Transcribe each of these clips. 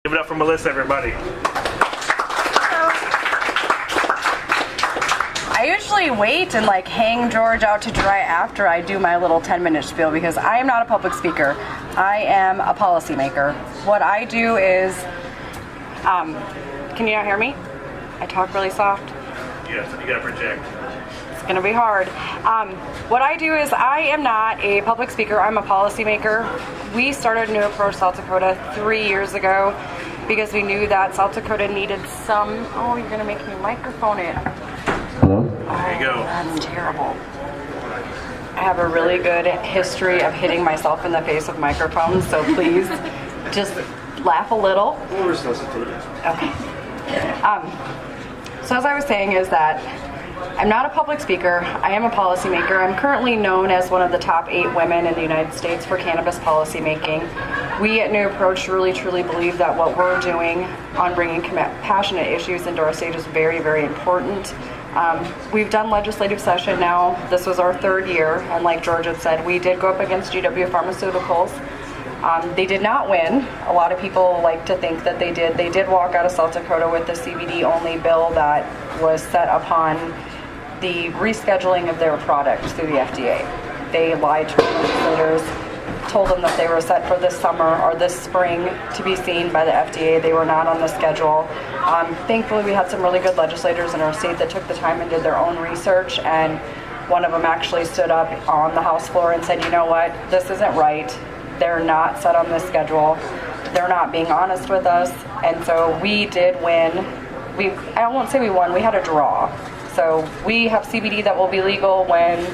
Give it up for Melissa, everybody. I usually wait and hang George out to dry after I do my little 10-minute spiel because I am not a public speaker. I am a policymaker. What I do is, can you not hear me? I talk really soft. Yes, you gotta project. It's gonna be hard. What I do is I am not a public speaker, I'm a policymaker. We started New Approach South Dakota 3 years ago because we knew that South Dakota needed some, oh, you're gonna make me microphone it. Hello? There you go. That's terrible. I have a really good history of hitting myself in the face with microphones, so please just laugh a little. Okay. So as I was saying is that I'm not a public speaker, I am a policymaker. I'm currently known as one of the top 8 women in the United States for cannabis policy making. We at New Approach really truly believe that what we're doing on bringing passionate issues into our state is very, very important. We've done legislative session now. This was our 3rd year, and like George had said, we did go up against GW Pharmaceuticals. They did not win. A lot of people like to think that they did. They did walk out of South Dakota with the CBD-only bill that was set upon the rescheduling of their product through the FDA. They lied to legislators, told them that they were set for this summer or this spring to be seen by the FDA. They were not on the schedule. Thankfully, we had some really good legislators in our state that took the time and did their own research, and one of them actually stood up on the House floor and said, you know what, this isn't right. They're not set on this schedule. They're not being honest with us. And so we did win. I won't say we won, we had a draw. So we have CBD that will be legal when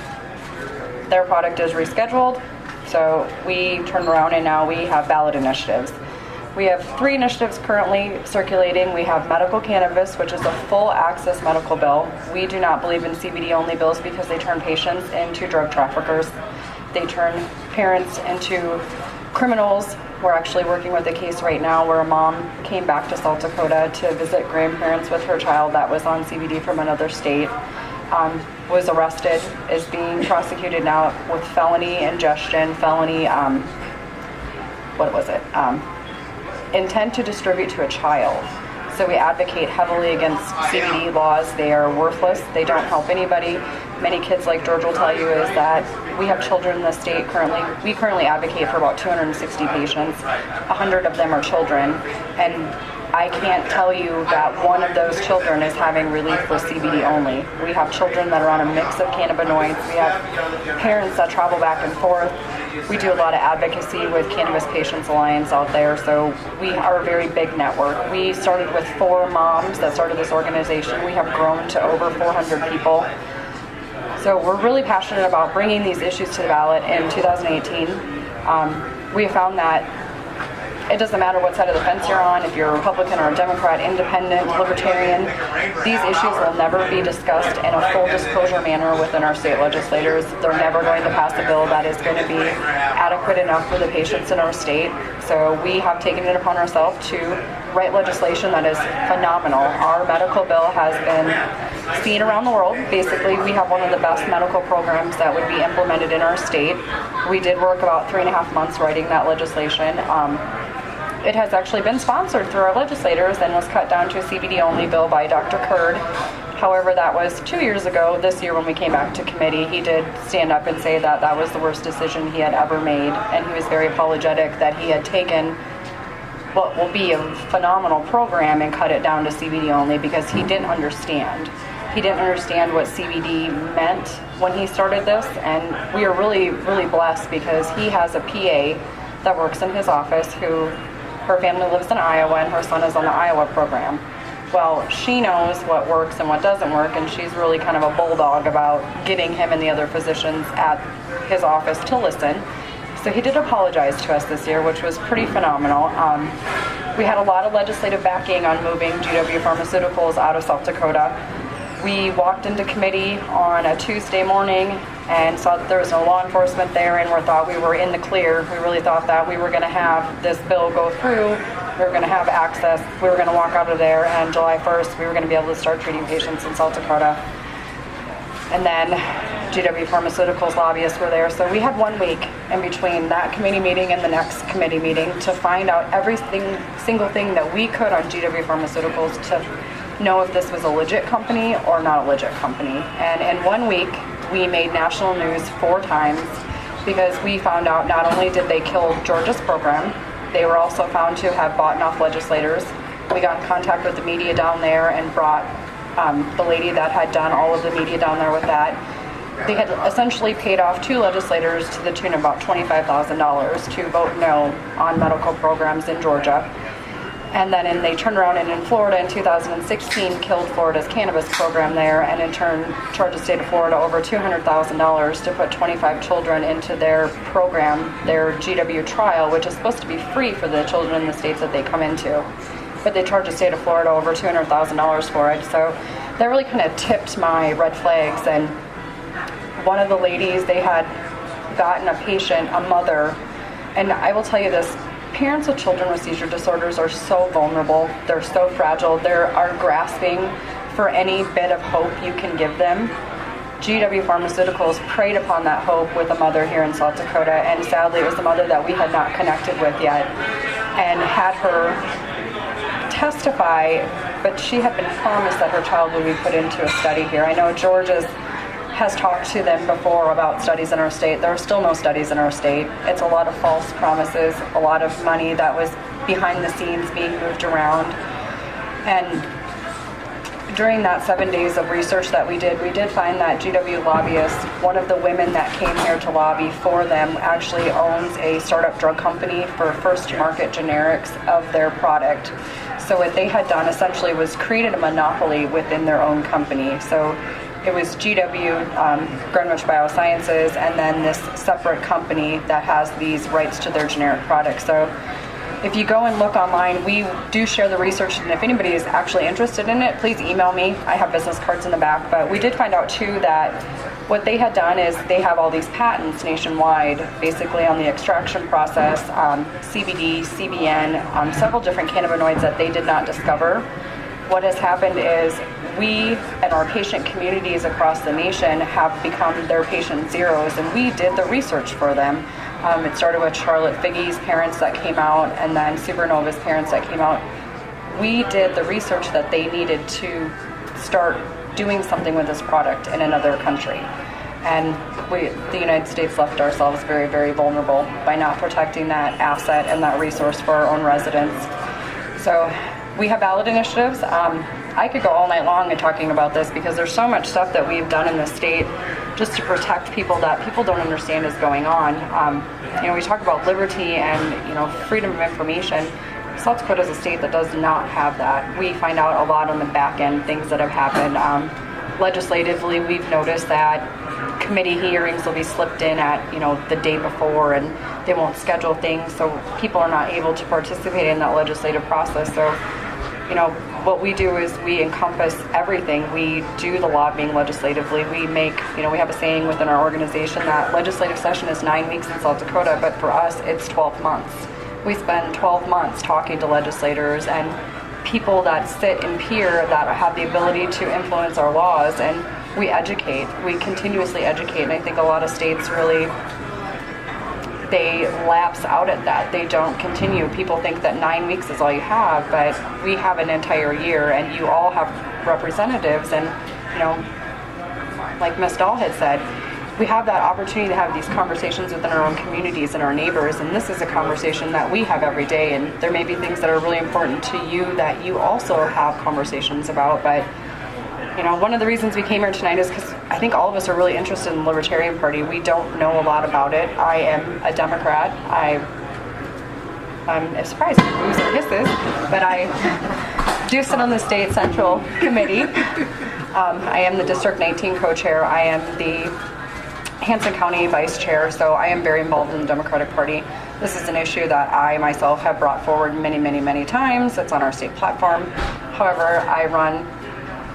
their product is rescheduled. So we turned around and now we have ballot initiatives. We have 3 initiatives currently circulating. We have medical cannabis, which is a full access medical bill. We do not believe in CBD only bills because they turn patients into drug traffickers. They turn parents into criminals. We're actually working with a case right now where a mom came back to South Dakota to visit grandparents with her child that was on CBD from another state. Was arrested, is being prosecuted now with felony ingestion, felony, intent to distribute to a child. So we advocate heavily against CBD laws. They are worthless. They don't help anybody. Many kids, like George will tell you, is that we have children in the state currently. We currently advocate for about 260 patients. 100 of them are children. And I can't tell you that one of those children is having relief with CBD only. We have children that are on a mix of cannabinoids. We have parents that travel back and forth. We do a lot of advocacy with Cannabis Patients Alliance out there, so we are a very big network. We started with 4 moms that started this organization. We have grown to over 400 people. So we're really passionate about bringing these issues to the ballot in 2018. We have found that it doesn't matter what side of the fence you're on, if you're a Republican or a Democrat, independent, libertarian, these issues will never be discussed in a full disclosure manner within our state legislators. They're never going to pass a bill that is going to be adequate enough for the patients in our state. So we have taken it upon ourselves to write legislation that is phenomenal. Our medical bill has been seen around the world. Basically, we have one of the best medical programs that would be implemented in our state. We did work about 3.5 months writing that legislation. It has actually been sponsored through our legislators and was cut down to a CBD-only bill by Dr. Kurd. However, that was 2 years ago. This year when we came back to committee, he did stand up and say that that was the worst decision he had ever made, and he was very apologetic that he had taken what will be a phenomenal program and cut it down to CBD only because he didn't understand. He didn't understand what CBD meant when he started this, and we are really, really blessed because he has a PA that works in his office who, her family lives in Iowa and her son is on the Iowa program. Well, she knows what works and what doesn't work, and she's really kind of a bulldog about getting him and the other physicians at his office to listen. So he did apologize to us this year, which was pretty phenomenal. We had a lot of legislative backing on moving GW Pharmaceuticals out of South Dakota. We walked into committee on a Tuesday morning and saw that there was no law enforcement there, and we thought we were in the clear. We really thought that we were going to have this bill go through, we were going to have access, we were going to walk out of there, and July 1st we were going to be able to start treating patients in South Dakota. And then GW Pharmaceuticals lobbyists were there. So we had 1 week in between that committee meeting and the next committee meeting to find out every single thing that we could on GW Pharmaceuticals to know if this was a legit company or not a legit company. And in 1 week, we made national news 4 times because we found out not only did they kill Georgia's program, they were also found to have bought off legislators. We got in contact with the media down there and brought the lady that had done all of the media down there with that. They had essentially paid off 2 legislators to the tune of about $25,000 to vote no on medical programs in Georgia. And then they turned around and in Florida in 2016 killed Florida's cannabis program there, and in turn charged the state of Florida over $200,000 to put 25 children into their program, their GW trial, which is supposed to be free for the children in the states that they come into. But they charged the state of Florida over $200,000 for it. So that really kind of tipped my red flags. And one of the ladies, they had gotten a patient, a mother, and I will tell you this, parents of children with seizure disorders are so vulnerable. They're so fragile. They are grasping for any bit of hope you can give them. GW Pharmaceuticals preyed upon that hope with a mother here in South Dakota, and sadly it was the mother that we had not connected with yet, and had her testify, but she had been promised that her child would be put into a study here. I know Georgia has talked to them before about studies in our state. There are still no studies in our state. It's a lot of false promises, a lot of money that was behind the scenes being moved around. And during that 7 days of research that we did find that GW lobbyists, one of the women that came here to lobby for them actually owns a startup drug company for first market generics of their product. So what they had done essentially was created a monopoly within their own company. So it was GW, Greenwich Biosciences, and then this separate company that has these rights to their generic products. So if you go and look online, we do share the research, and if anybody is actually interested in it, please email me. I have business cards in the back. But we did find out too that what they had done is they have all these patents nationwide, basically on the extraction process, CBD, CBN, several different cannabinoids that they did not discover. What has happened is we and our patient communities across the nation have become their patient zeros, and we did the research for them. It started with Charlotte Figge's parents that came out, and then Supernova's parents that came out. We did the research that they needed to start doing something with this product in another country. And the United States, left ourselves very, very vulnerable by not protecting that asset and that resource for our own residents. So we have ballot initiatives. I could go all night long and talking about this because there's so much stuff that we've done in the state just to protect people that people don't understand is going on. We talk about liberty and freedom of information. South Dakota is a state that does not have that. We find out a lot on the back end, things that have happened. Legislatively, we've noticed that committee hearings will be slipped in at the day before, and they won't schedule things, so people are not able to participate in that legislative process. So what we do is we encompass everything. We do the lobbying legislatively. We make, we have a saying within our organization that legislative session is 9 weeks in South Dakota, but for us it's 12 months. We spend 12 months talking to legislators and people that sit and peer that have the ability to influence our laws, and we educate. We continuously educate, and I think a lot of states really, they lapse out at that. They don't continue. People think that 9 weeks is all you have, but we have an entire year, and you all have representatives, and like Ms. Dahl had said, we have that opportunity to have these conversations within our own communities and our neighbors, and this is a conversation that we have every day, and there may be things that are really important to you that you also have conversations about. But one of the reasons we came here tonight is because I think all of us are really interested in the Libertarian Party. We don't know a lot about it. I am a Democrat. I'm surprised at who's and hisses, but I do sit on the State Central Committee. I am the District 19 co-chair. I am the Hanson County Vice Chair, so I am very involved in the Democratic Party. This is an issue that I myself have brought forward many, many, many times. It's on our state platform. However, I run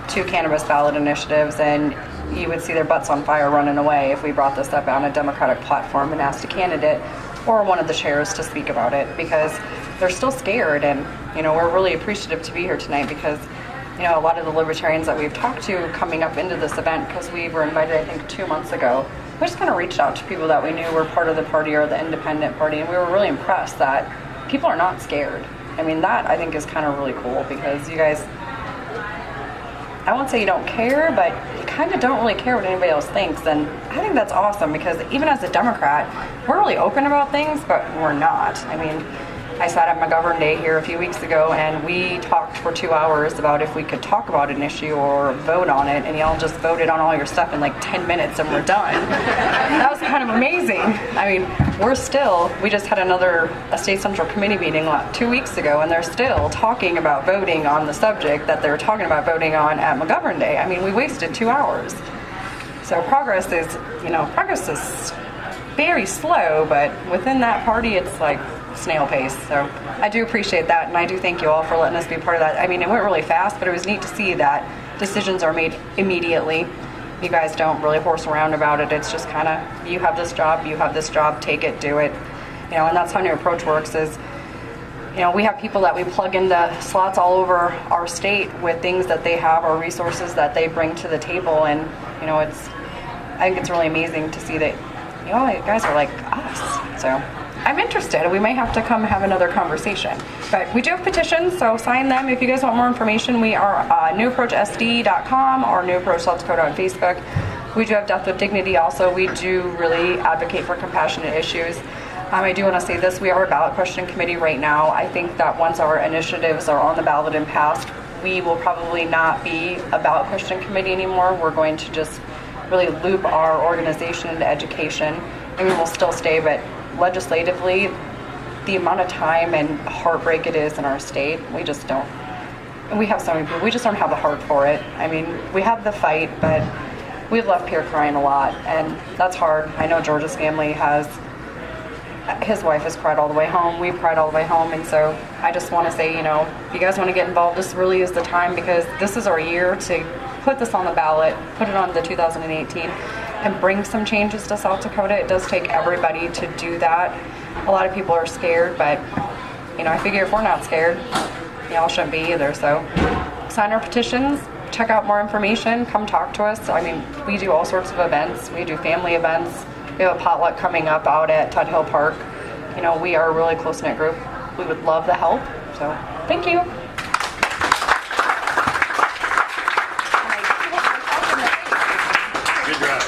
2 cannabis ballot initiatives, and you would see their butts on fire running away if we brought this up on a Democratic platform and asked a candidate or one of the chairs to speak about it, because they're still scared. And we're really appreciative to be here tonight because a lot of the libertarians that we've talked to coming up into this event, because we were invited, I think, 2 months ago, we just kind of reached out to people that we knew were part of the party or the independent party, and we were really impressed that people are not scared. I mean, that I think is kind of really cool, because you guys, I won't say you don't care, but you kind of don't really care what anybody else thinks. And I think that's awesome, because even as a Democrat, we're really open about things, but we're not. I mean, I sat at McGovern Day here a few weeks ago, and we talked for 2 hours about if we could talk about an issue or vote on it, and y'all just voted on all your stuff in like 10 minutes and we're done. That was kind of amazing. I mean, we just had a state central committee meeting 2 weeks ago, and they're still talking about voting on the subject that they were talking about voting on at McGovern Day. I mean, we wasted 2 hours. So progress is very slow, but within that party, it's like snail pace. So I do appreciate that, and I do thank you all for letting us be part of that. I mean, it went really fast, but it was neat to see that decisions are made immediately. You guys don't really horse around about it. It's just kind of, you have this job, take it, do it. And that's how New Approach works is, we have people that we plug into slots all over our state with things that they have or resources that they bring to the table, and I think it's really amazing to see that you guys are like us. So I'm interested. We may have to come have another conversation. But we do have petitions, so sign them. If you guys want more information, we are newapproachsd.com or New Approach South Dakota on Facebook. We do have Death with Dignity also. We do really advocate for compassionate issues. I do want to say this, we are a ballot question committee right now. I think that once our initiatives are on the ballot and passed, we will probably not be a ballot question committee anymore. We're going to just really loop our organization into education, and we will still stay, but legislatively, the amount of time and heartbreak it is in our state, we just don't. And we have so many people, we just don't have the heart for it. I mean, we have the fight, but we've left here crying a lot, and that's hard. I know George's family his wife has cried all the way home, we've cried all the way home, and so I just want to say, if you guys want to get involved, this really is the time, because this is our year to put this on the ballot, put it on the 2018, and bring some changes to South Dakota. It does take everybody to do that. A lot of people are scared, but I figure if we're not scared, y'all shouldn't be either. So sign our petitions, check out more information, come talk to us. I mean, we do all sorts of events. We do family events. We have a potluck coming up out at Tud Hill Park. We are a really close-knit group. We would love the help. So thank you. Good job.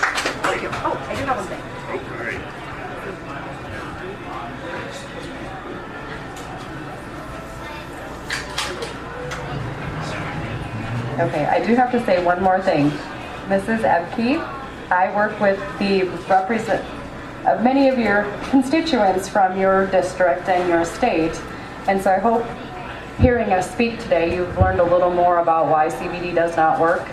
Thank you. Oh, I do have one thing. All right. Okay, I do have to say one more thing. Mrs. Ebke, I work with the of many of your constituents from your district and your state, and so I hope hearing us speak today, you've learned a little more about why CBD does not work.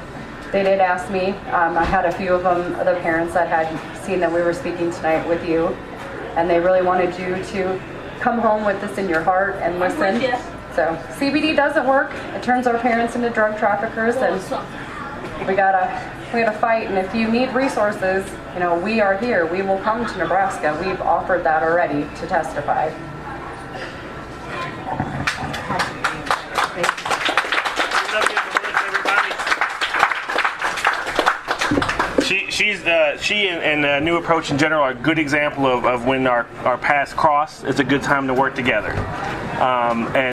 They did ask me, I had a few of them, the parents that had seen that we were speaking tonight with you, and they really wanted you to come home with this in your heart and listen. So CBD doesn't work. It turns our parents into drug traffickers, and we gotta fight. And if you need resources, we are here. We will come to Nebraska. We've offered that already to testify. She and New Approach in general are a good example of when our paths cross. It's a good time to work together. And